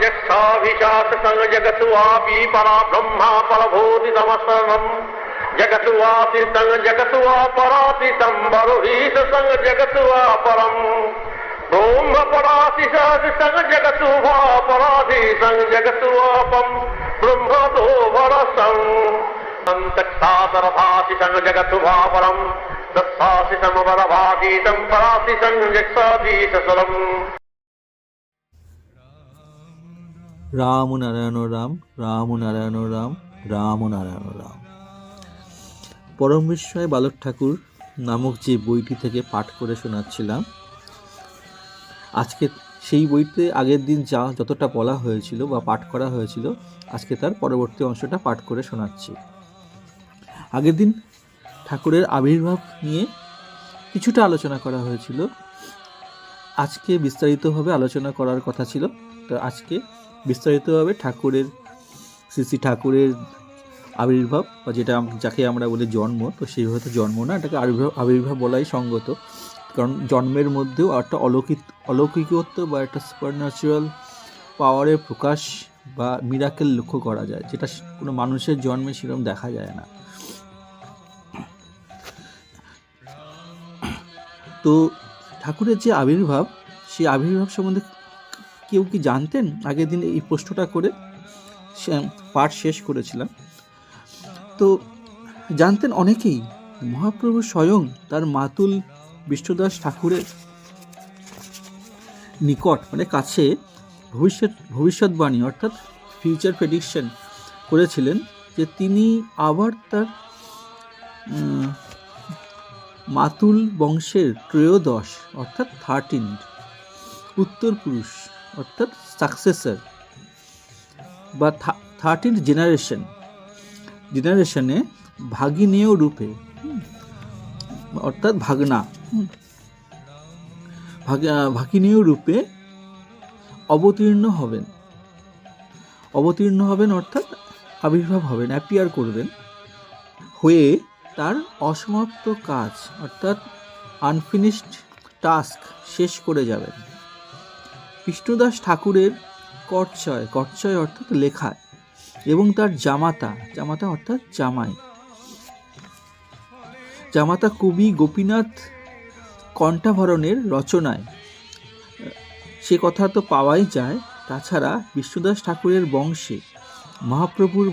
यक्षाभिशास संग जगत वापी परा ब्रह्मा परभूति नमस्तनम जगत वासी संग जगत वा परातीतम बरुहीश संग जगत वा परम ब्रह्म परातिशास संग जगत वा पराधि संग जगत वापम ब्रह्म दो वरसं तत्सादरभाति संग जगत वा परम तत्सासि समवरभागीतम पराति संग जगसाधीश सरम। রাম নারায়ণ রাম, রাম নারায়ণ রাম, রাম নারায়ণ রাম। পরম বিস্ময় বালক ঠাকুর নামক যে বইটি থেকে পাঠ করে শোনাচ্ছিলাম, আজকে সেই বইতে আগের দিন যতটা বলা হয়েছিল বা পাঠ করা হয়েছিল, আজকে তার পরবর্তী অংশটা পাঠ করে শোনাচ্ছি। আগের দিন ঠাকুরের আবির্ভাব নিয়ে কিছুটা আলোচনা করা হয়েছিল, আজকে বিস্তারিতভাবে আলোচনা করার কথা ছিল। তো আজকে বিস্তারিতভাবে ঠাকুরের শ্রী ঠাকুরের আবির্ভাব, বা যাকে আমরা বলি জন্ম, তো সেইভাবে তো জন্ম না, এটাকে আবির্ভাব বলাই সঙ্গত। কারণ জন্মের মধ্যেও একটা অলৌকিকত্ব বা একটা সুপারন্যাচুরাল পাওয়ারের প্রকাশ বা মিরাকেল লক্ষ্য করা যায়, যেটা কোনো মানুষের জন্মে সেরকম দেখা যায় না। তো ঠাকুরের যে আবির্ভাব, সেই আবির্ভাব সম্বন্ধে কেউ কি জানতেন? আগের দিন এই প্রশ্নটা করে পাঠ শেষ করেছিলাম। তো জানতেন অনেকেই। মহাপ্রভু স্বয়ং তার মাতুল বিষ্ণুদাস ঠাকুরের নিকট, মানে কাছে ভবিষ্যৎবাণী অর্থাৎ ফিউচার প্রেডিকশন করেছিলেন যে তিনি আবার তার মাতুল বংশের ত্রয়োদশ অর্থাৎ 13 উত্তর পুরুষ অর্থাৎ সাকসেসর বা 13th জেনারেশনে ভাগিনেয় রূপে অর্থাৎ ভাগিনেয় রূপে অবতীর্ণ হবেন অর্থাৎ আবির্ভাব হবেন, অ্যাপিয়ার করবেন, হয়ে তার অসমাপ্ত কাজ অর্থাৎ আনফিনিশড টাস্ক শেষ করে যাবেন। বিষ্ণুদাস ঠাকুরের কর্চয় অর্থাৎ লেখা, এবং তার জামাতা অর্থাৎ জামাতা কবি গোপীনাথ কণ্ঠাভরণের রচনায় সে কথা তো পাওয়াই যায়। তাছাড়া বিষ্ণুদাস ঠাকুরের বংশে মহাপ্রভুর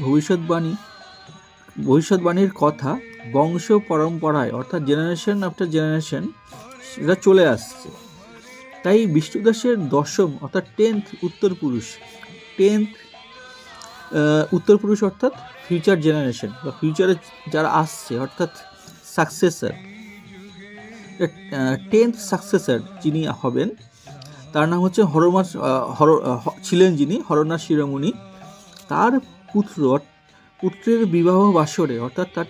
ভবিষ্যৎবাণীর কথা বংশ পরম্পরায় অর্থাৎ জেনারেশন আফটার জেনারেশন সেটা চলে আসছে। তাই বিষ্ণুদাসের দশম অর্থাৎ 10th উত্তর পুরুষ অর্থাৎ ফিউচার জেনারেশন বা ফিউচারে যারা আসছে অর্থাৎ সাকসেসর, 10th সাকসেসর যিনি হবেন তার নাম হচ্ছে যিনি হরনাথ শিরোমণি। তার পুত্রের বিবাহ বাসরে অর্থাৎ তার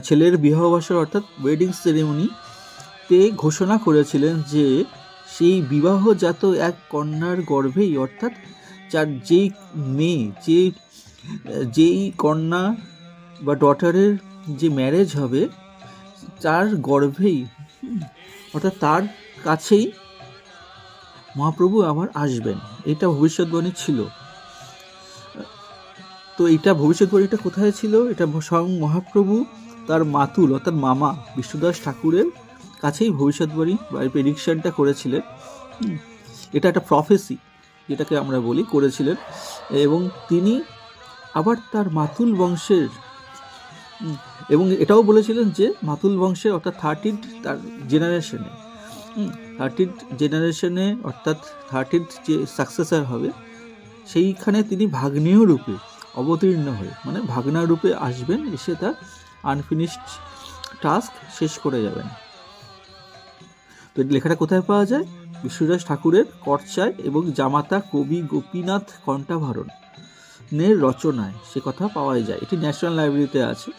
ছেলের বিবাহ বাসর অর্থাৎ ওয়েডিং সেরেমনিতে ঘোষণা করেছিলেন যে সেই বিবাহজাত এক কন্যার গর্ভেই অর্থাৎ যেই কন্যা বা ডটারের যে ম্যারেজ হবে তার গর্ভেই অর্থাৎ তার কাছেই মহাপ্রভু আবার আসবেন, এটা ভবিষ্যৎবাণী ছিল। তো এটা ভবিষ্যৎবাণীটা কোথায় ছিল? এটা স্বয়ং মহাপ্রভু তার মাতুল অর্থাৎ মামা বিষ্ণুদাস ঠাকুরের কাছেই ভবিষ্যৎবাণী বা প্রেডিকশনটা করেছিলেন। এটা একটা প্রফেসি যেটাকে আমরা বলি করেছিলেন, এবং তিনি আবার তার মাতুল বংশের, এবং এটাও বলেছিলেন যে মাতুল বংশের অর্থাৎ 13th জেনারেশনে অর্থাৎ 13th যে সাকসেসর হবে সেইখানে তিনি ভাগ্নেয় রূপে অবতীর্ণ হয়ে, মানে ভাগনা রূপে আসবেন, এসে তার আনফিনিশড টাস্ক শেষ করে যাবেন। তো লেখাটা কোথায় পাওয়া যায়? বিষ্ণুদাস ঠাকুরের কর্চায় এবং জামাতা কবি গোপীনাথ কণ্ঠাভরণের রচনায় সে কথা পাওয়া যায়। এটি ন্যাশনাল লাইব্রেরিতে আছে।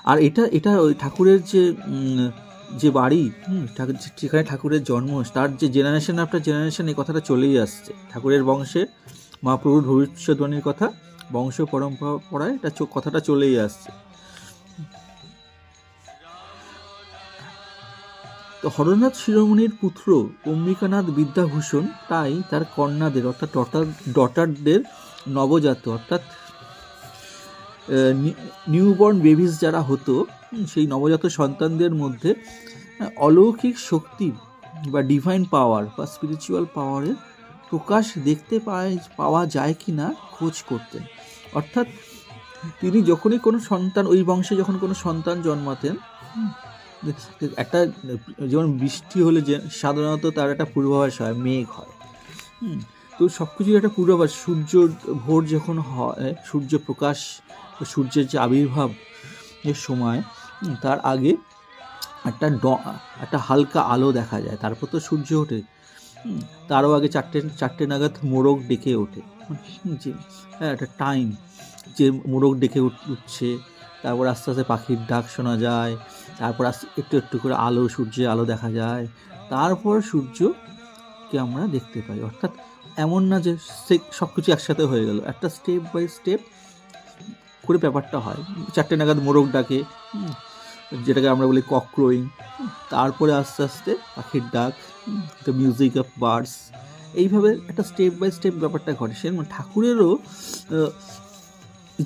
আর এটা ওই ঠাকুরের যে বাড়ি, যেখানে ঠাকুরের জন্ম, তার যে জেনারেশন আফটার জেনারেশন এই কথাটা চলেই আসছে। ঠাকুরের বংশে মহাপ্রভুর ভবিষ্যৎবাণীর কথা বংশ পরম্পরায় এটা কথাটা চলেই আসছে। তো হরনাথ শিরোমণির পুত্র অম্বিকানাথ বিদ্যাভূষণ তাই তার কন্যাদের অর্থাৎ ডটারদের নবজাত অর্থাৎ নিউবর্ন বেবিস যারা হতো সেই নবজাত সন্তানদের মধ্যে অলৌকিক শক্তি বা ডিভাইন পাওয়ার বা স্পিরিচুয়াল পাওয়ারের প্রকাশ দেখতে পাওয়া যায় কি না খোঁজ করতেন। অর্থাৎ তিনি যখনই কোনো সন্তান, ওই বংশে যখন কোনো সন্তান জন্মাতেন, একটা যেমন বৃষ্টি হলে যে সাধারণত তার একটা পূর্বাভাস হয়, মেঘ হয়, তো সব কিছুর একটা পূর্বাভাস, সূর্য ভোর যখন হয়, সূর্য প্রকাশ, সূর্যের যে আবির্ভাব এর সময় তার আগে একটা হালকা আলো দেখা যায়, তারপর তো সূর্য ওঠে, তারও আগে চারটে নাগাদ মোরগ ডেকে ওঠে, যে একটা টাইম যে মোরগ ডেকে উঠছে, তারপর আস্তে আস্তে পাখির ডাক শোনা যায়, তারপর আস্তে একটু একটু করে আলো, সূর্যের আলো দেখা যায়, তারপর সূর্যকে আমরা দেখতে পাই। অর্থাৎ এমন না যে সব কিছু একসাথে হয়ে গেল, একটা স্টেপ বাই স্টেপ করে ব্যাপারটা হয়। চারটে নাগাদ মোরগ ডাকে, যেটাকে আমরা বলি কক ক্রোয়িং, তারপরে আস্তে আস্তে পাখির ডাক, দ্য মিউজিক অফ বার্ডস, এইভাবে একটা স্টেপ বাই স্টেপ ব্যাপারটা ঘটে। সেরকম ঠাকুরেরও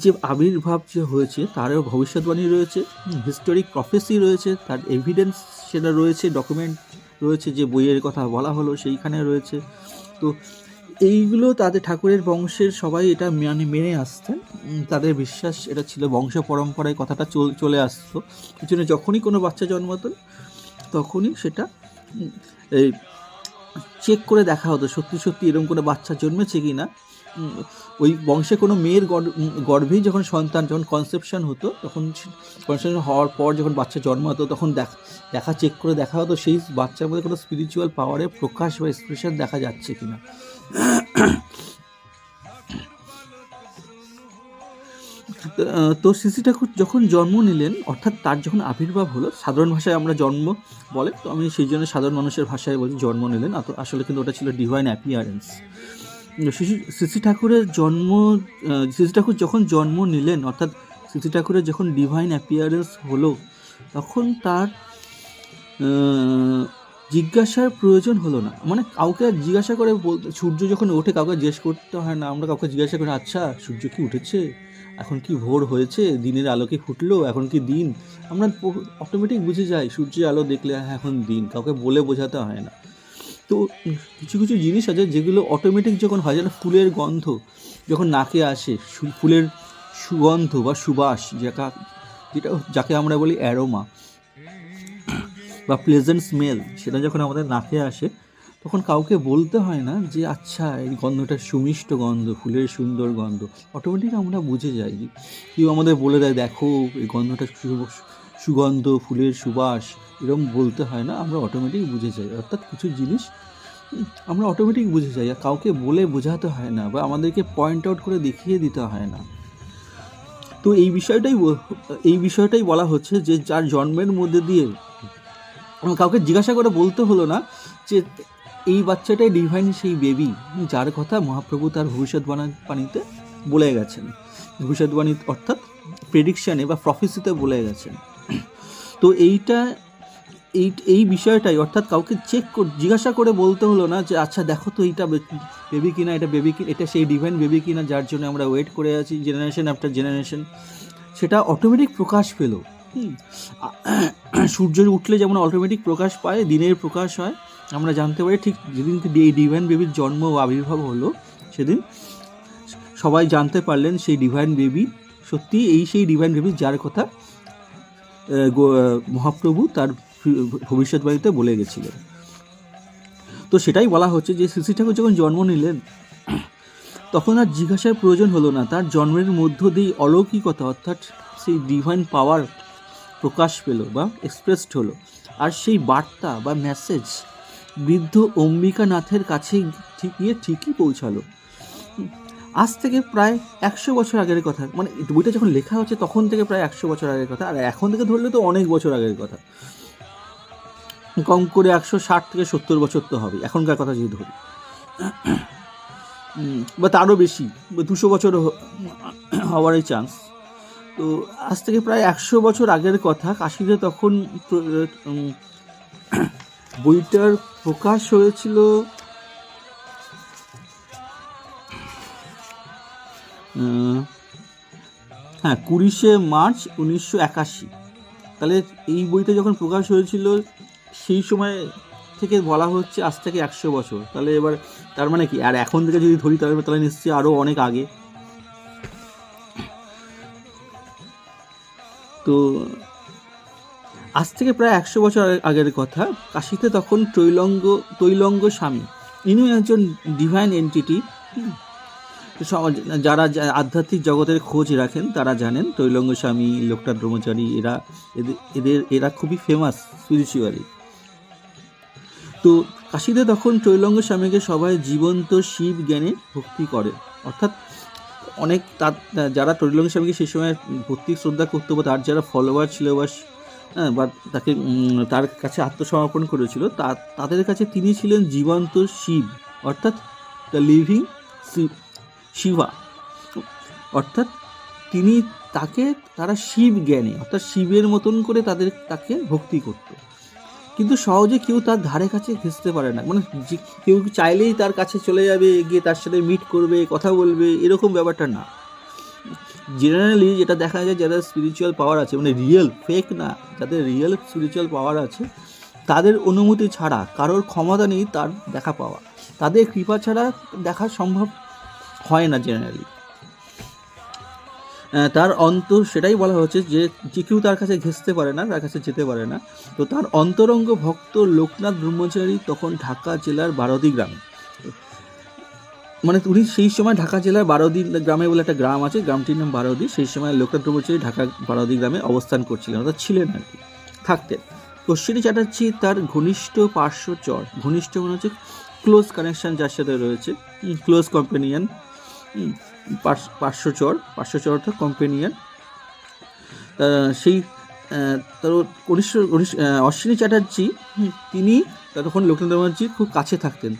যে আবির্ভাব যে হয়েছে তারও ভবিষ্যৎবাণী রয়েছে, হিস্টোরিক প্রফেসি রয়েছে, তার এভিডেন্স সেটা রয়েছে, ডকুমেন্ট রয়েছে, যে বইয়ের কথা বলা হলো সেইখানে রয়েছে। তো এইগুলো তাদের ঠাকুরের বংশের সবাই এটা মেনে আসতেন, তাদের বিশ্বাস এটা ছিল, বংশ পরম্পরায় কথাটা চলে আসতো। এই জন্য যখনই কোনো বাচ্চা জন্মাতো তখনই সেটা এই চেক করে দেখা হতো সত্যি সত্যি এরকম কোনো বাচ্চা জন্মেছে কি না। ওই বংশে কোনো মেয়ের গর্ভেই যখন সন্তান, যখন কনসেপশন হতো, তখন কনসেপশন হওয়ার পর যখন বাচ্চা জন্মাতো তখন দেখা চেক করে দেখা হতো সেই বাচ্চার মধ্যে কোনো স্পিরিচুয়াল পাওয়ারের প্রকাশ বা এক্সপ্রেশন দেখা যাচ্ছে কিনা। তো শ্রী ঠাকুর যখন জন্ম নিলেন, অর্থাৎ তার যখন আবির্ভাব হলো, সাধারণ ভাষায় আমরা জন্ম বলে, তো আমি সেই জন্য সাধারণ মানুষের ভাষায় বলছি জন্ম নিলেন, আসলে কিন্তু ওটা ছিল ডিভাইন অ্যাপিয়ারেন্স। শ্রী ঠাকুরের শ্রী ঠাকুর যখন জন্ম নিলেন, অর্থাৎ শ্রী ঠাকুরের যখন ডিভাইন অ্যাপিয়ারেন্স হলো, তখন তার জিজ্ঞাসার প্রয়োজন হলো না, মানে কাউকে জিজ্ঞাসা করে সূর্য যখন ওঠে কাউকে জিজ্ঞেস করতে হয় না, আমরা কাউকে জিজ্ঞাসা করি আচ্ছা সূর্য কি উঠেছে, এখন কি ভোর হয়েছে, দিনের আলো কি ফুটলো, এখন কি দিন, আমরা অটোমেটিক বুঝে যাই, সূর্যের আলো দেখলে হ্যাঁ এখন দিন, কাউকে বলে বোঝাতে হয় না। তো কিছু কিছু জিনিস আছে যেগুলো অটোমেটিক যখন হয়, যেন ফুলের গন্ধ যখন নাকে আসে, ফুলের সুগন্ধ বা সুবাস, যাকে আমরা বলি অ্যারোমা বা প্লেজেন্ট স্মেল, সেটা যখন আমাদের নাকে আসে তখন কাউকে বলতে হয় না যে আচ্ছা এই গন্ধটা সুমিষ্ট গন্ধ, ফুলের সুন্দর গন্ধ, অটোমেটিক আমরা বুঝে যাই। কেউ আমাদের বলে দেয় দেখো এই গন্ধটা সুগন্ধ, ফুলের সুবাস, এরকম বলতে হয় না, আমরা অটোমেটিক বুঝে যাই। অর্থাৎ কিছু জিনিস আমরা অটোমেটিক বুঝে যাই, আর কাউকে বলে বোঝাতে হয় না বা আমাদেরকে পয়েন্ট আউট করে দেখিয়ে দিতে হয় না। তো এই বিষয়টাই বলা হচ্ছে যে যার জন্মের মধ্যে দিয়ে কাউকে জিজ্ঞাসা করে বলতে হলো না যে এই বাচ্চাটাই ডিভাইন সেই বেবি, যার কথা মহাপ্রভু তার ভবিষ্যৎবাণীতে বলে গেছেন, ভবিষ্যৎবাণী অর্থাৎ প্রেডিকশানে বা প্রফেসিতে বলে গেছেন। তো এই বিষয়টাই, অর্থাৎ কাউকে জিজ্ঞাসা করে বলতে হলো না যে আচ্ছা দেখো তো এইটা বেবি কিনা, এটা সেই ডিভাইন বেবি কিনা যার জন্য আমরা ওয়েট করে আছি জেনারেশন আফটার জেনারেশন, সেটা অটোমেটিক প্রকাশ পেল। সূর্য উঠলে যেমন অটোমেটিক প্রকাশ পায়, দিনের প্রকাশ হয়, আমরা জানতে পারি ঠিক যেদিন এই ডিভাইন বেবির জন্ম ও আবির্ভাব হলো, সেদিন সবাই জানতে পারলেন সেই ডিভাইন বেবি সত্যি সেই ডিভাইন বেবি যার কথা মহাপ্রভু তার ভবিষ্যৎবাণীতে বলে গেছিলেন। তো সেটাই বলা হচ্ছে যে শ্রী ঠাকুর যখন জন্ম নিলেন তখন আর জিজ্ঞাসার প্রয়োজন হলো না, তার জন্মের মধ্য দিয়ে অলৌকিকতা অর্থাৎ সেই ডিভাইন পাওয়ার প্রকাশ পেল বা এক্সপ্রেসড হলো, আর সেই বার্তা বা মেসেজ বৃদ্ধ অম্বিকানাথের কাছে ঠিকই পৌঁছালো। আজ থেকে প্রায় 100 বছর আগের কথা, মানে বইটা যখন লেখা হচ্ছে তখন থেকে প্রায় 100 বছর আগের কথা, আর এখন থেকে ধরলে তো অনেক বছর আগের কথা, কম করে 160 থেকে 70 বছর তো হবে এখনকার কথা যদি ধরি, বা তারও বেশি, বা 200 বছর হওয়ারই চান্স। তো আজ থেকে প্রায় 100 বছর আগের কথা, কাশীতে তখন বইটার প্রকাশ হয়েছিল হ্যাঁ 20শে মার্চ 1981। তাহলে এই বইটা যখন প্রকাশ হয়েছিল সেই সময় থেকে বলা হচ্ছে আজ থেকে 100 বছর। তাহলে এবার তার মানে কি, আর এখন থেকে যদি ধরি তাহলে নিশ্চয়ই আরও অনেক আগে। তো আজ থেকে প্রায় 100 বছর আগের কথা। কাশীতে তখন তৈলঙ্গ স্বামী, ইনিও একজন ডিভাইন এন্টিটি। যারা আধ্যাত্মিক জগতের খোঁজ রাখেন তারা জানেন তৈলঙ্গ স্বামী, লোকনাথ ব্রহ্মচারী, এরা খুবই ফেমাস স্পিরিচুয়ালি। তো কাশীতে তখন তৈলঙ্গ স্বামীকে সবাই জীবন্ত শিব জ্ঞানে ভক্তি করে। অর্থাৎ অনেক যারা তৈলঙ্গ স্বামীকে সেই সময় ভক্তি শ্রদ্ধা করতে বা তার যারা ফলোয়ার ছিল বা তাকে তার কাছে আত্মসমর্পণ করেছিল, তাদের কাছে তিনি ছিলেন জীবন্ত শিব, অর্থাৎ দ্য লিভিং শিবা। অর্থাৎ তারা শিব জ্ঞানী, অর্থাৎ শিবের মতন করে তাকে ভক্তি করত। কিন্তু সহজে কেউ তার ধারে কাছে ঘেঁষতে পারে না, মানে কেউ চাইলেই তার কাছে চলে যাবে, গিয়ে তার সাথে মিট করবে, কথা বলবে, এরকম ব্যাপারটা না। জেনারেলি যেটা দেখা যায়, যারা স্পিরিচুয়াল পাওয়ার আছে, মানে রিয়েল, ফেক না, যাদের রিয়েল স্পিরিচুয়াল পাওয়ার আছে, তাদের অনুমতি ছাড়া, কারোর ক্ষমতা নেই তার দেখা পাওয়া, তাদের কৃপা ছাড়া দেখা সম্ভব হয় না জেনারেলি। তার সেটাই বলা হচ্ছে যে কেউ তার কাছে ঘেঁষতে পারে না, তার কাছে যেতে পারে না। তো তার অন্তরঙ্গ ভক্ত লোকনাথ ব্রহ্মচারী তখন ঢাকা জেলার বারোদি গ্রামে, মানে উনি সেই সময় ঢাকা জেলার বারোদি গ্রামে বলে একটা গ্রাম আছে, গ্রামটির নাম বারোদি। সেই সময় লোকনাথ ব্রহ্মচারী ঢাকা বারোদি গ্রামে অবস্থান করছিলেন, অর্থাৎ ছিলেন আর কি, থাকতেন। অশ্বিনী চ্যাটার্জি তার ঘনিষ্ঠ পার্শ্বচর, ঘনিষ্ঠ মনে হচ্ছে ক্লোজ কানেকশন যার সাথে রয়েছে, ক্লোজ কম্পেনিয়ন, পার্শ্বচর অর্থাৎ কম্পেনিয়ন। সেই তার অশ্বিনী চ্যাটার্জি, তিনি তখন লোকনাথ ব্রহ্মচারীর খুব কাছে থাকতেন,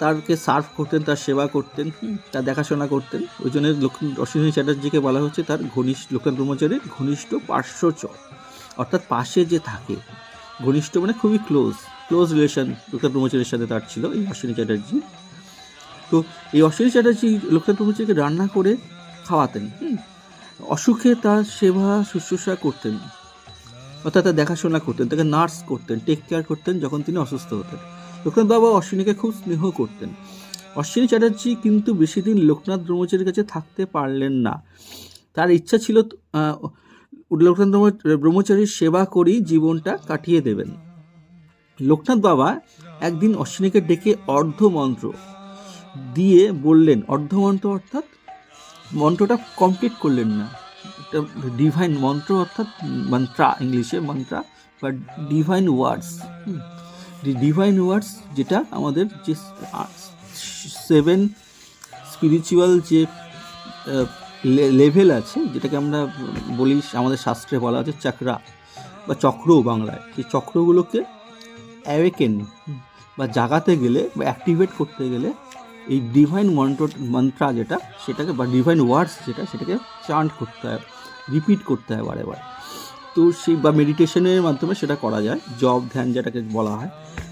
তারকে সার্ভ করতেন, তার সেবা করতেন, তার দেখাশোনা করতেন। ওই জন্য অশ্বিনী চ্যাটার্জিকে বলা হচ্ছে তার লোকনাথ ব্রহ্মচারীর ঘনিষ্ঠ পার্শ্বচর, অর্থাৎ পাশে যে থাকে। ঘনিষ্ঠ মানে খুবই ক্লোজ রিলেশন লোকনাথ ব্রহ্মচারীর সাথে তার ছিল এই অশ্বিনী চ্যাটার্জি। তো এই অশ্বিনী চ্যাটার্জি লোকনাথ ব্রহ্মচারীকে রান্না করে খাওয়াতেন, অসুখে তার সেবা শুশ্রূষা করতেন, অর্থাৎ তার দেখাশোনা করতেন, তাকে নার্স করতেন, টেক কেয়ার করতেন যখন তিনি অসুস্থ হতেন। লোকনাথ বাবা অশ্বিনীকে খুব স্নেহ করতেন। অশ্বিনী চ্যাটার্জি কিন্তু বেশি দিন লোকনাথ ব্রহ্মচারীর কাছে থাকতে পারলেন না। তার ইচ্ছা ছিল লোকনাথ ব্রহ্মচারীর সেবা করেই জীবনটা কাটিয়ে দেবেন। লোকনাথ বাবা একদিন অশ্বিনীকে ডেকে অর্ধমন্ত্র দিয়ে বললেন, অর্ধমন্ত্র অর্থাৎ মন্ত্রটা কমপ্লিট করলেন না, একটা ডিভাইন মন্ত্র, অর্থাৎ মন্ত্রা, ইংলিশে মন্ত্রা বা ডিভাইন ওয়ার্ডস, যেটা আমাদের যে 7 স্পিরিচুয়াল যে লেভেল আছে, যেটাকে আমরা বলি, আমাদের শাস্ত্রে বলা আছে চক্রা বা চক্র বাংলায়, সেই চক্রগুলোকে অ্যাওয়েকেন বা জাগাতে গেলে বা অ্যাক্টিভেট করতে গেলে এই ডিভাইন মন্ত্রা যেটা, সেটাকে বা ডিভাইন ওয়ার্ডস যেটা, সেটাকে চান্ট করতে হয়, রিপিট করতে হয় বারে বারে। তো সেই বা মেডিটেশনের মাধ্যমে সেটা করা যায়, জপ ধ্যান যেটাকে বলা হয়।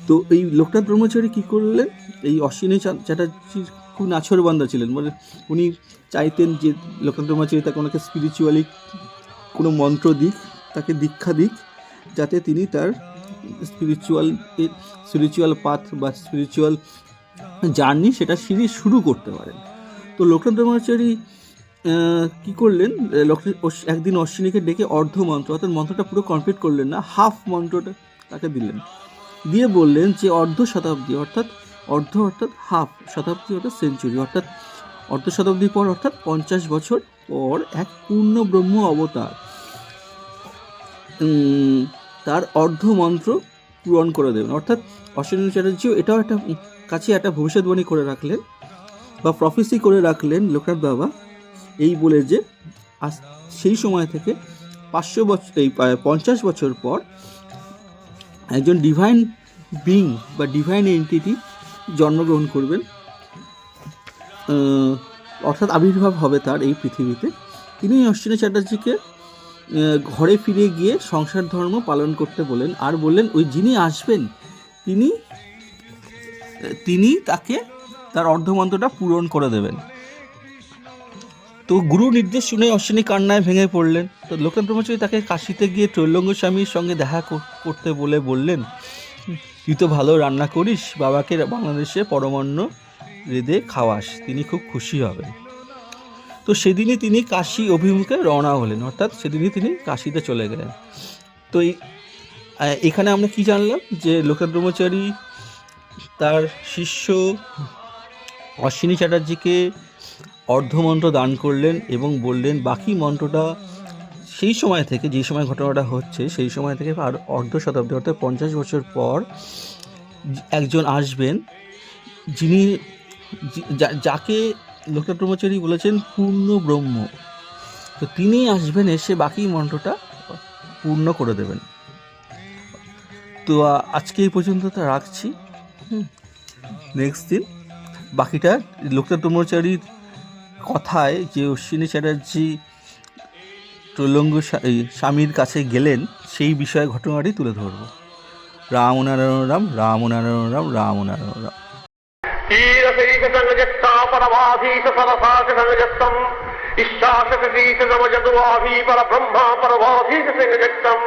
তো এই লোকনাথ ব্রহ্মচারী কী করলেন, এই অশ্বিনী চ্যাটার্জির খুব নাছোড়বান্দা ছিলেন, মানে উনি চাইতেন যে লোকনাথ ব্রহ্মচারী তাকে ওনাকে স্পিরিচুয়ালি কোনো মন্ত্র দিক, তাকে দীক্ষা দিক, যাতে তিনি তার স্পিরিচুয়াল পাথ বা স্পিরিচুয়াল জার্নি সেটা শুরু করতে পারেন। তো লোকনাথ ব্রহ্মচারী কী করলেন, একদিন অশ্বিনীকে ডেকে অর্ধমন্ত্র, অর্থাৎ মন্ত্রটা পুরো কমপ্লিট করলেন না, হাফ মন্ত্রটা তাকে দিলেন, দিয়ে বললেন যে অর্ধ শতাব্দী অর্থাৎ হাফ শতাব্দী অর্থাৎ সেঞ্চুরি, অর্থাৎ অর্ধ শতাব্দী পর, অর্থাৎ 50 বছর পর এক পূর্ণ ব্রহ্ম অবতার তার অর্ধ মন্ত্র পূরণ করে দেবেন। অর্থাৎ অশ্বিনী চ্যাটার্জিও এটাও একটা ভবিষ্যৎবাণী করে রাখলেন বা প্রফেসি করে রাখলেন লোকনাথ বাবা, এই বলে যে সেই সময় থেকে 50 বছর পর একজন ডিভাইন বিং বা ডিভাইন এন্টিটি জন্মগ্রহণ করবেন, অর্থাৎ আবির্ভাব হবে তার এই পৃথিবীতে। তিনি অশ্বিনী চ্যাটার্জিকে ঘরে ফিরে গিয়ে সংসার ধর্ম পালন করতে বলেন, আর বললেন ওই যিনি আসবেন তিনি তাকে তার অর্ধমন্ত্রটা পূরণ করে দেবেন। তো গুরু নির্দেশ শুনে অশ্বিনী কান্নায় ভেঙে পড়লেন। তো লোকনাথ ব্রহ্মচারী তাকে কাশিতে গিয়ে ত্রৈলঙ্গ স্বামীর সঙ্গে দেখা করতে বললেন, তুই তো ভালো রান্না করিস, বাবাকে বাংলাদেশে পরমান্ন রেঁধে খাওয়াস, তিনি খুব খুশি হবেন। তো সেদিনই তিনি কাশী অভিমুখে রওনা হলেন, অর্থাৎ সেদিনই তিনি কাশীতে চলে গেলেন। তো এখানে আমরা কি জানলাম, যে লোকনাথ ব্রহ্মচারী তার শিষ্য অশ্বিনী চ্যাটার্জিকে অর্ধমন্ত্র দান করলেন এবং বললেন বাকি মন্ত্রটা সেই সময় থেকে, যে সময় ঘটনাটা হচ্ছে সেই সময় থেকে আর অর্ধ শতাব্দী অর্থাৎ 50 বছর পর একজন আসবেন, যিনি যাকে লোকনাথ ব্রহ্মচারী বলেছেন পূর্ণ ব্রহ্ম। তো তিনি আসবেন, এসে বাকি মন্ত্রটা পূর্ণ করে দেবেন। তো আজকে এই পর্যন্ত তা রাখছি। নেক্সট দিন বাকিটা লোকনাথ ব্রহ্মচারীর কথায় যে অশ্বিনী চ্যাটার্জি ত্রৈলঙ্গ স্বামীর কাছে গেলেন সেই বিষয়ে ঘটনাটি তুলে ধরব। রাম নারায়ণ রাম, রাম নারায়ণ রাম, রাম নারায়ণ রাম। ईरशैष संगजत्ता परमाधीश सरसाश संगजत्तम इष्टाशतीश नवजतुवाभी पर ब्रह्मा परवाधीश संगजत्तम